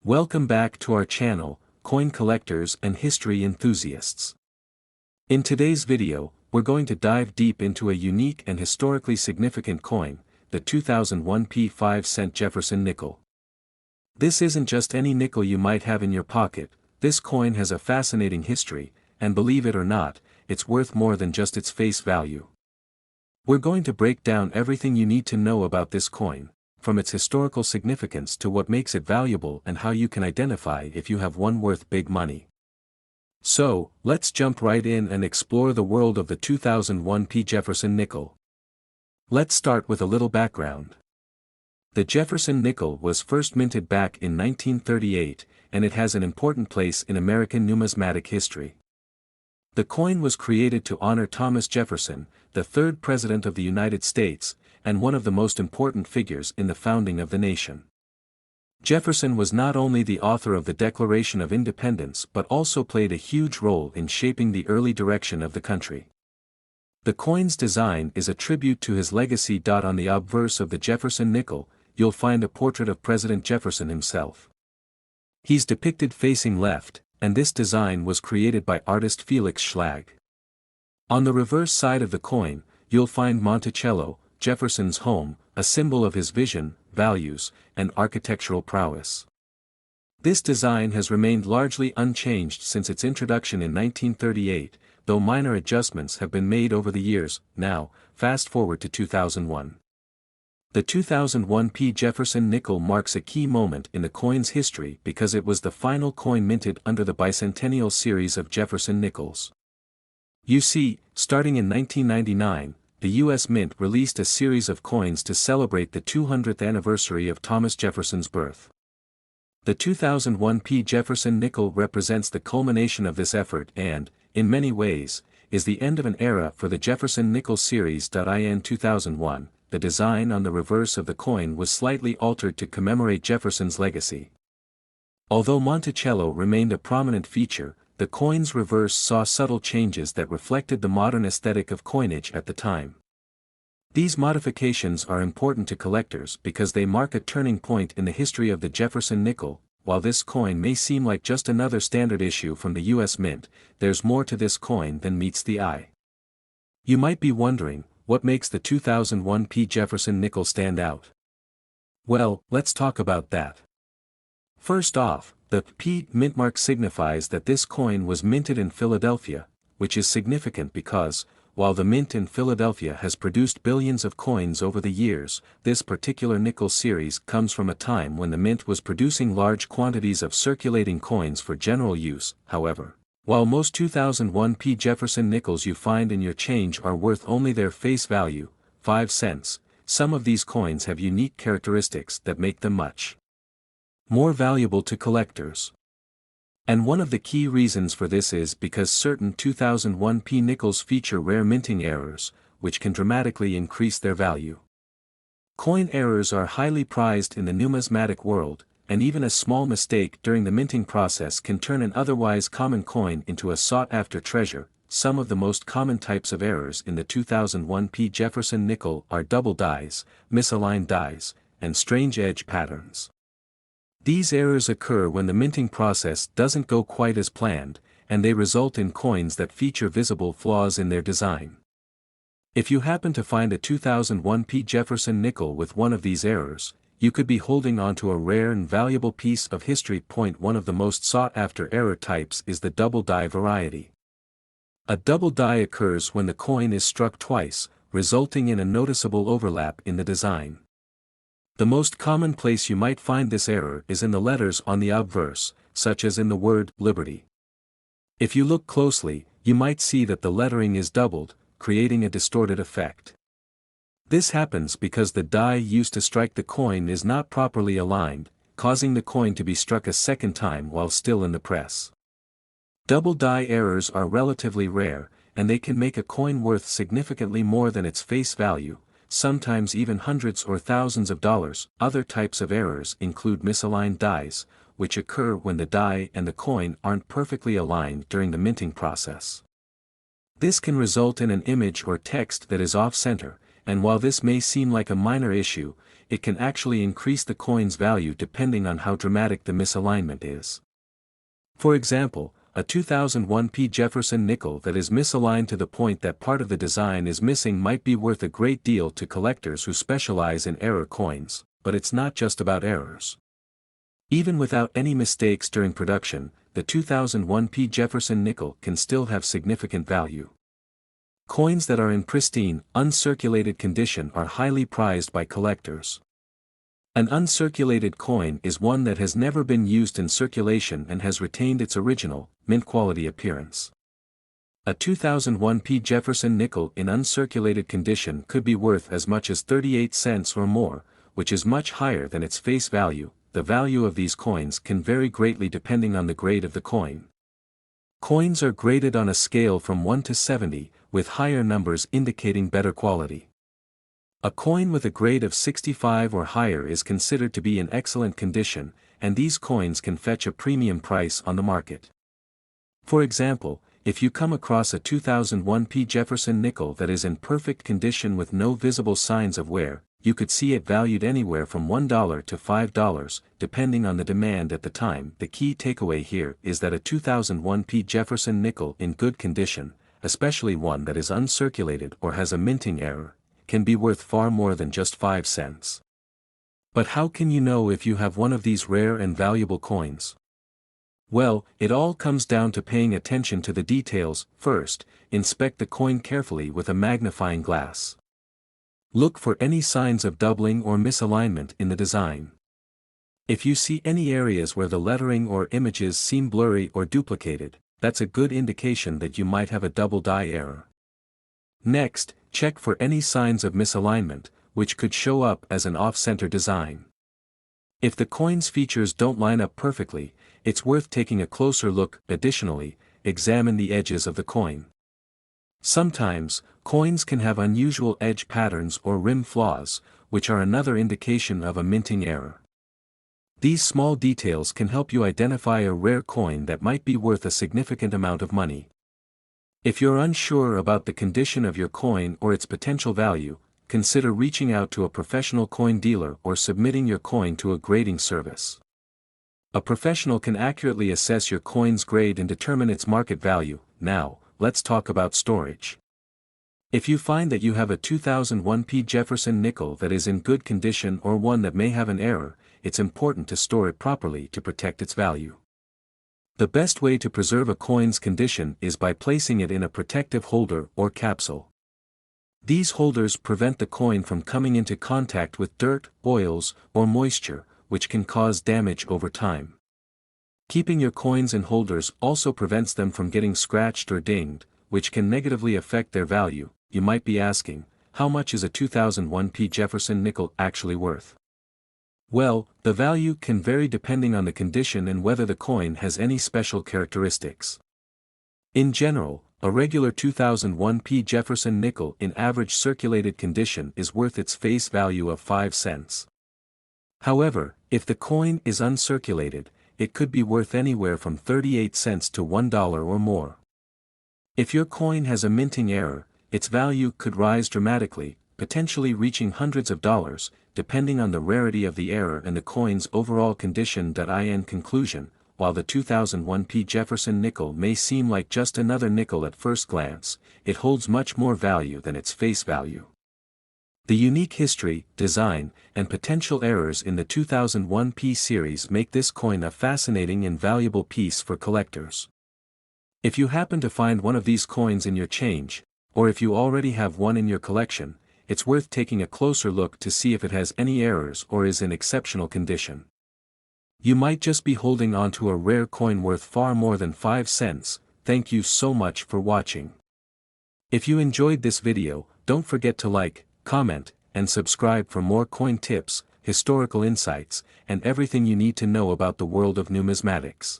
Welcome back to our channel, coin collectors and history enthusiasts. In today's video, we're going to dive deep into a unique and historically significant coin, the 2001 5-cent Jefferson nickel. This isn't just any nickel you might have in your pocket. This coin has a fascinating history, and believe it or not, it's worth more than just its face value. We're going to break down everything you need to know about this coin, from its historical significance to what makes it valuable and how you can identify if you have one worth big money. So, let's jump right in and explore the world of the 2001 Jefferson nickel. Let's start with a little background. The Jefferson nickel was first minted back in 1938, and it has an important place in American numismatic history. The coin was created to honor Thomas Jefferson, the third President of the United States, and one of the most important figures in the founding of the nation. Jefferson was not only the author of the Declaration of Independence but also played a huge role in shaping the early direction of the country. The coin's design is a tribute to his legacy. On the obverse of the Jefferson nickel, you'll find a portrait of President Jefferson himself. He's depicted facing left, and this design was created by artist Felix Schlag. On the reverse side of the coin, you'll find Monticello, Jefferson's home, a symbol of his vision, values, and architectural prowess. This design has remained largely unchanged since its introduction in 1938, though minor adjustments have been made over the years. Now, fast forward to 2001. The 2001 Jefferson nickel marks a key moment in the coin's history because it was the final coin minted under the bicentennial series of Jefferson nickels. You see, starting in 1999, the U.S. Mint released a series of coins to celebrate the 200th anniversary of Thomas Jefferson's birth. The 2001 Jefferson nickel represents the culmination of this effort and, in many ways, is the end of an era for the Jefferson nickel series. In 2001, the design on the reverse of the coin was slightly altered to commemorate Jefferson's legacy. Although Monticello remained a prominent feature, the coin's reverse saw subtle changes that reflected the modern aesthetic of coinage at the time. These modifications are important to collectors because they mark a turning point in the history of the Jefferson nickel. While this coin may seem like just another standard issue from the U.S. Mint, there's more to this coin than meets the eye. You might be wondering, what makes the 2001 Jefferson nickel stand out? Well, let's talk about that. First off, the P mint mark signifies that this coin was minted in Philadelphia, which is significant because, while the mint in Philadelphia has produced billions of coins over the years, this particular nickel series comes from a time when the mint was producing large quantities of circulating coins for general use. However, while most 2001 Jefferson nickels you find in your change are worth only their face value, 5 cents, some of these coins have unique characteristics that make them much more valuable to collectors. And one of the key reasons for this is because certain 2001 nickels feature rare minting errors, which can dramatically increase their value. Coin errors are highly prized in the numismatic world, and even a small mistake during the minting process can turn an otherwise common coin into a sought-after treasure. Some of the most common types of errors in the 2001 Jefferson nickel are double dies, misaligned dies, and strange edge patterns. These errors occur when the minting process doesn't go quite as planned, and they result in coins that feature visible flaws in their design. If you happen to find a 2001 Jefferson nickel with one of these errors, you could be holding onto a rare and valuable piece of history. One of the most sought-after error types is the double die variety. A double die occurs when the coin is struck twice, resulting in a noticeable overlap in the design. The most common place you might find this error is in the letters on the obverse, such as in the word Liberty. If you look closely, you might see that the lettering is doubled, creating a distorted effect. This happens because the die used to strike the coin is not properly aligned, causing the coin to be struck a second time while still in the press. Double die errors are relatively rare, and they can make a coin worth significantly more than its face value, sometimes even hundreds or thousands of dollars. Other types of errors include misaligned dies, which occur when the die and the coin aren't perfectly aligned during the minting process. This can result in an image or text that is off-center, and while this may seem like a minor issue, it can actually increase the coin's value depending on how dramatic the misalignment is. For example, a 2001 P. Jefferson nickel that is misaligned to the point that part of the design is missing might be worth a great deal to collectors who specialize in error coins, but it's not just about errors. Even without any mistakes during production, the 2001 P. Jefferson nickel can still have significant value. Coins that are in pristine, uncirculated condition are highly prized by collectors. An uncirculated coin is one that has never been used in circulation and has retained its original, mint-quality appearance. A 2001 P. Jefferson nickel in uncirculated condition could be worth as much as 38 cents or more, which is much higher than its face value. The value of these coins can vary greatly depending on the grade of the coin. Coins are graded on a scale from 1 to 70, with higher numbers indicating better quality. A coin with a grade of 65 or higher is considered to be in excellent condition, and these coins can fetch a premium price on the market. For example, if you come across a 2001 P. Jefferson nickel that is in perfect condition with no visible signs of wear, you could see it valued anywhere from $1 to $5, depending on the demand at the time. The key takeaway here is that a 2001 P. Jefferson nickel in good condition, especially one that is uncirculated or has a minting error, can be worth far more than just 5 cents. But how can you know if you have one of these rare and valuable coins? Well, it all comes down to paying attention to the details. First, inspect the coin carefully with a magnifying glass. Look for any signs of doubling or misalignment in the design. If you see any areas where the lettering or images seem blurry or duplicated, that's a good indication that you might have a double die error. Next, check for any signs of misalignment, which could show up as an off-center design. If the coin's features don't line up perfectly, it's worth taking a closer look. Additionally, examine the edges of the coin. Sometimes, coins can have unusual edge patterns or rim flaws, which are another indication of a minting error. These small details can help you identify a rare coin that might be worth a significant amount of money. If you're unsure about the condition of your coin or its potential value, consider reaching out to a professional coin dealer or submitting your coin to a grading service. A professional can accurately assess your coin's grade and determine its market value. Now, let's talk about storage. If you find that you have a 2001 P. Jefferson nickel that is in good condition or one that may have an error, it's important to store it properly to protect its value. The best way to preserve a coin's condition is by placing it in a protective holder or capsule. These holders prevent the coin from coming into contact with dirt, oils, or moisture, which can cause damage over time. Keeping your coins in holders also prevents them from getting scratched or dinged, which can negatively affect their value. You might be asking, how much is a 2001 P. Jefferson nickel actually worth? Well, the value can vary depending on the condition and whether the coin has any special characteristics. In general, a regular 2001 P. Jefferson nickel in average circulated condition is worth its face value of 5 cents. However, if the coin is uncirculated, it could be worth anywhere from 38 cents to $1 or more. If your coin has a minting error, its value could rise dramatically, potentially reaching hundreds of dollars, depending on the rarity of the error and the coin's overall condition. In conclusion, while the 2001 P. Jefferson nickel may seem like just another nickel at first glance, it holds much more value than its face value. The unique history, design, and potential errors in the 2001 P series make this coin a fascinating and valuable piece for collectors. If you happen to find one of these coins in your change, or if you already have one in your collection, it's worth taking a closer look to see if it has any errors or is in exceptional condition. You might just be holding on to a rare coin worth far more than 5 cents. Thank you so much for watching. If you enjoyed this video, don't forget to like, comment, and subscribe for more coin tips, historical insights, and everything you need to know about the world of numismatics.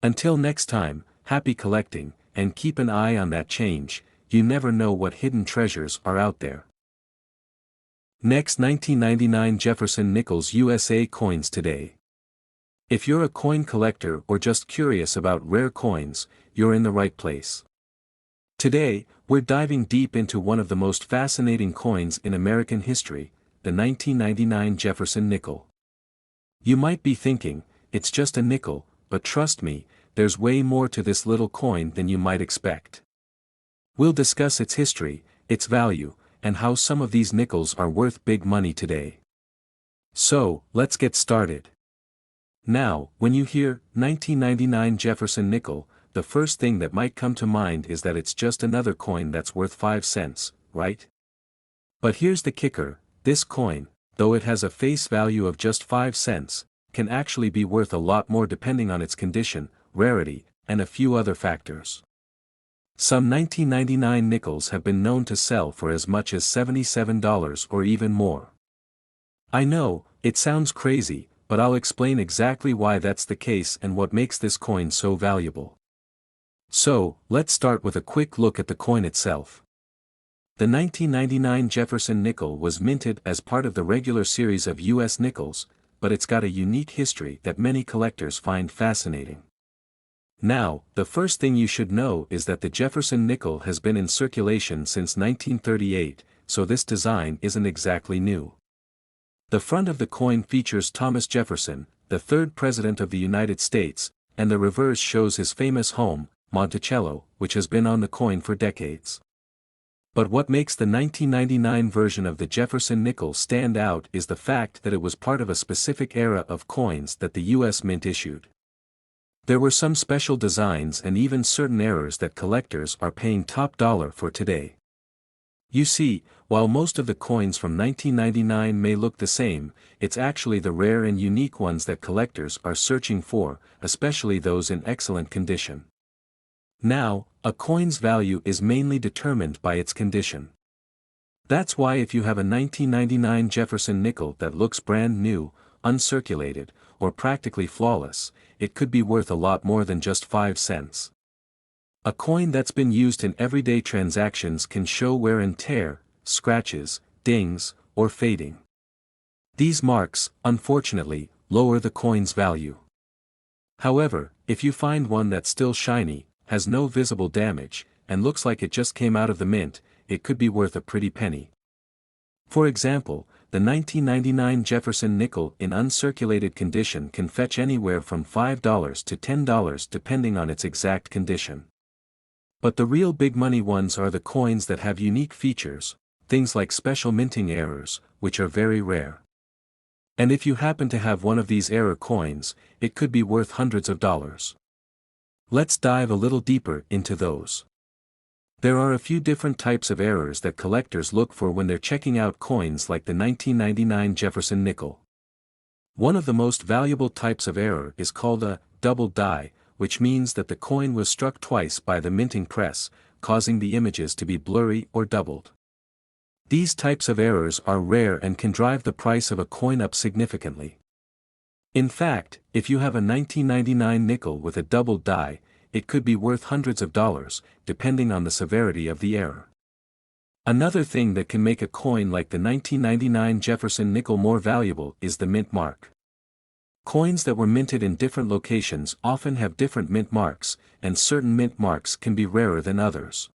Until next time, happy collecting, and keep an eye on that change. You never know what hidden treasures are out there. Next, 1999 Jefferson Nickels USA coins today. If you're a coin collector or just curious about rare coins, you're in the right place. Today, we're diving deep into one of the most fascinating coins in American history, the 1999 Jefferson nickel. You might be thinking, it's just a nickel, but trust me, there's way more to this little coin than you might expect. We'll discuss its history, its value, and how some of these nickels are worth big money today. So, let's get started. Now, when you hear 1999 Jefferson nickel, the first thing that might come to mind is that it's just another coin that's worth 5 cents, right? But here's the kicker, this coin, though it has a face value of just 5 cents, can actually be worth a lot more depending on its condition, rarity, and a few other factors. Some 1999 nickels have been known to sell for as much as $77 or even more. I know, it sounds crazy, but I'll explain exactly why that's the case and what makes this coin so valuable. So, let's start with a quick look at the coin itself. The 1999 Jefferson nickel was minted as part of the regular series of U.S. nickels, but it's got a unique history that many collectors find fascinating. Now, the first thing you should know is that the Jefferson nickel has been in circulation since 1938, so this design isn't exactly new. The front of the coin features Thomas Jefferson, the third President of the United States, and the reverse shows his famous home, Monticello, which has been on the coin for decades. But what makes the 1999 version of the Jefferson nickel stand out is the fact that it was part of a specific era of coins that the U.S. Mint issued. There were some special designs and even certain errors that collectors are paying top dollar for today. You see, while most of the coins from 1999 may look the same, it's actually the rare and unique ones that collectors are searching for, especially those in excellent condition. Now, a coin's value is mainly determined by its condition. That's why if you have a 1999 Jefferson nickel that looks brand new, uncirculated, or practically flawless, it could be worth a lot more than just 5 cents. A coin that's been used in everyday transactions can show wear and tear, scratches, dings, or fading. These marks, unfortunately, lower the coin's value. However, if you find one that's still shiny, has no visible damage, and looks like it just came out of the mint, it could be worth a pretty penny. For example, the 1999 Jefferson nickel in uncirculated condition can fetch anywhere from $5 to $10 depending on its exact condition. But the real big money ones are the coins that have unique features, things like special minting errors, which are very rare. And if you happen to have one of these error coins, it could be worth hundreds of dollars. Let's dive a little deeper into those. There are a few different types of errors that collectors look for when they're checking out coins like the 1999 Jefferson nickel. One of the most valuable types of error is called a double die, which means that the coin was struck twice by the minting press, causing the images to be blurry or doubled. These types of errors are rare and can drive the price of a coin up significantly. In fact, if you have a 1999 nickel with a double die, it could be worth hundreds of dollars, depending on the severity of the error. Another thing that can make a coin like the 1999 Jefferson nickel more valuable is the mint mark. Coins that were minted in different locations often have different mint marks, and certain mint marks can be rarer than others.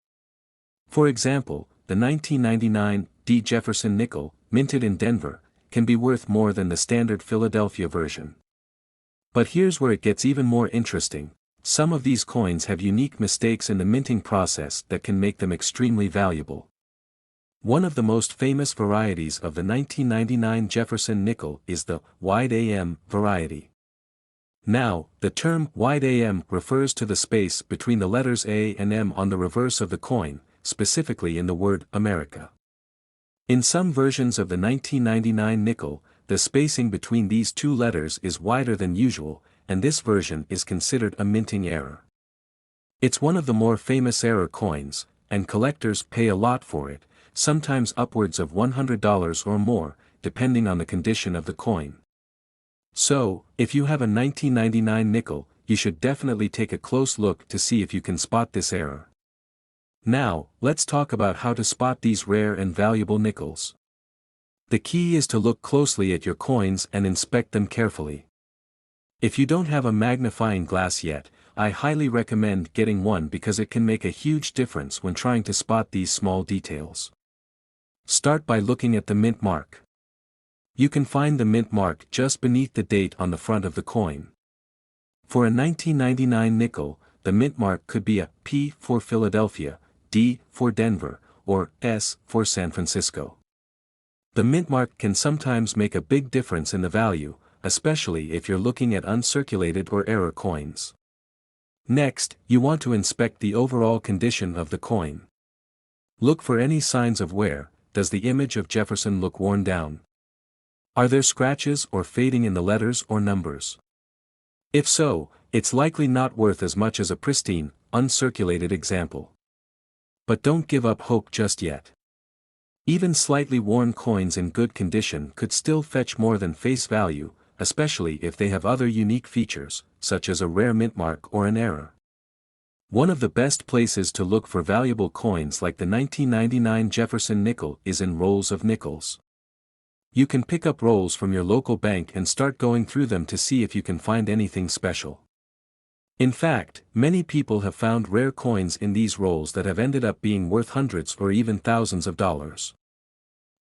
For example, the 1999 D. Jefferson nickel, minted in Denver, can be worth more than the standard Philadelphia version. But here's where it gets even more interesting. Some of these coins have unique mistakes in the minting process that can make them extremely valuable. One of the most famous varieties of the 1999 Jefferson nickel is the wide AM variety. Now, the term wide AM refers to the space between the letters A and M on the reverse of the coin, specifically in the word America. In some versions of the 1999 nickel, the spacing between these two letters is wider than usual, and this version is considered a minting error. It's one of the more famous error coins, and collectors pay a lot for it, sometimes upwards of $100 or more, depending on the condition of the coin. So, if you have a 1999 nickel, you should definitely take a close look to see if you can spot this error. Now, let's talk about how to spot these rare and valuable nickels. The key is to look closely at your coins and inspect them carefully. If you don't have a magnifying glass yet, I highly recommend getting one because it can make a huge difference when trying to spot these small details. Start by looking at the mint mark. You can find the mint mark just beneath the date on the front of the coin. For a 1999 nickel, the mint mark could be a P for Philadelphia, D for Denver, or S for San Francisco. The mint mark can sometimes make a big difference in the value, especially if you're looking at uncirculated or error coins. Next, you want to inspect the overall condition of the coin. Look for any signs of wear. Does the image of Jefferson look worn down? Are there scratches or fading in the letters or numbers? If so, it's likely not worth as much as a pristine, uncirculated example. But don't give up hope just yet. Even slightly worn coins in good condition could still fetch more than face value, especially if they have other unique features, such as a rare mint mark or an error. One of the best places to look for valuable coins like the 1999 Jefferson nickel is in rolls of nickels. You can pick up rolls from your local bank and start going through them to see if you can find anything special. In fact, many people have found rare coins in these rolls that have ended up being worth hundreds or even thousands of dollars.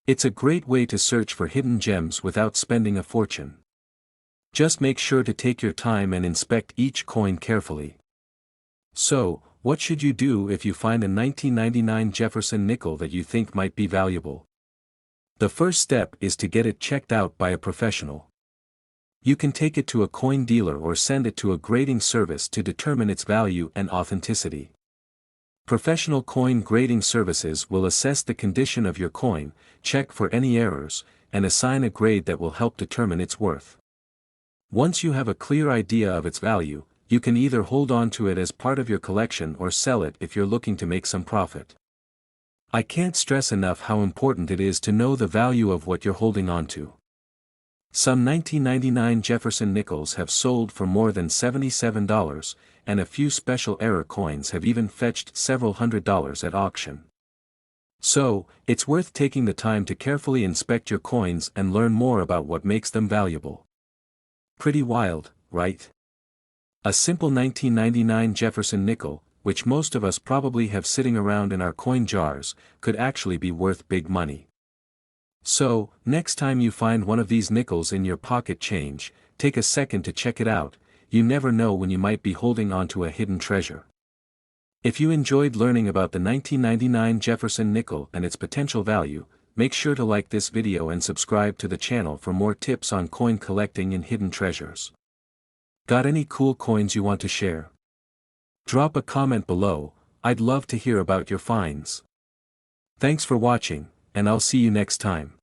It's a great way to search for hidden gems without spending a fortune. Just make sure to take your time and inspect each coin carefully. So, what should you do if you find a 1999 Jefferson nickel that you think might be valuable? The first step is to get it checked out by a professional. You can take it to a coin dealer or send it to a grading service to determine its value and authenticity. Professional coin grading services will assess the condition of your coin, check for any errors, and assign a grade that will help determine its worth. Once you have a clear idea of its value, you can either hold on to it as part of your collection or sell it if you're looking to make some profit. I can't stress enough how important it is to know the value of what you're holding on to. Some 1999 Jefferson nickels have sold for more than $77, and a few special error coins have even fetched several $100s at auction. So, it's worth taking the time to carefully inspect your coins and learn more about what makes them valuable. Pretty wild, right? A simple 1999 Jefferson nickel, which most of us probably have sitting around in our coin jars, could actually be worth big money. So, next time you find one of these nickels in your pocket change, take a second to check it out. You never know when you might be holding onto a hidden treasure. If you enjoyed learning about the 1999 Jefferson nickel and its potential value, make sure to like this video and subscribe to the channel for more tips on coin collecting and hidden treasures. Got any cool coins you want to share? Drop a comment below. I'd love to hear about your finds. Thanks for watching, and I'll see you next time.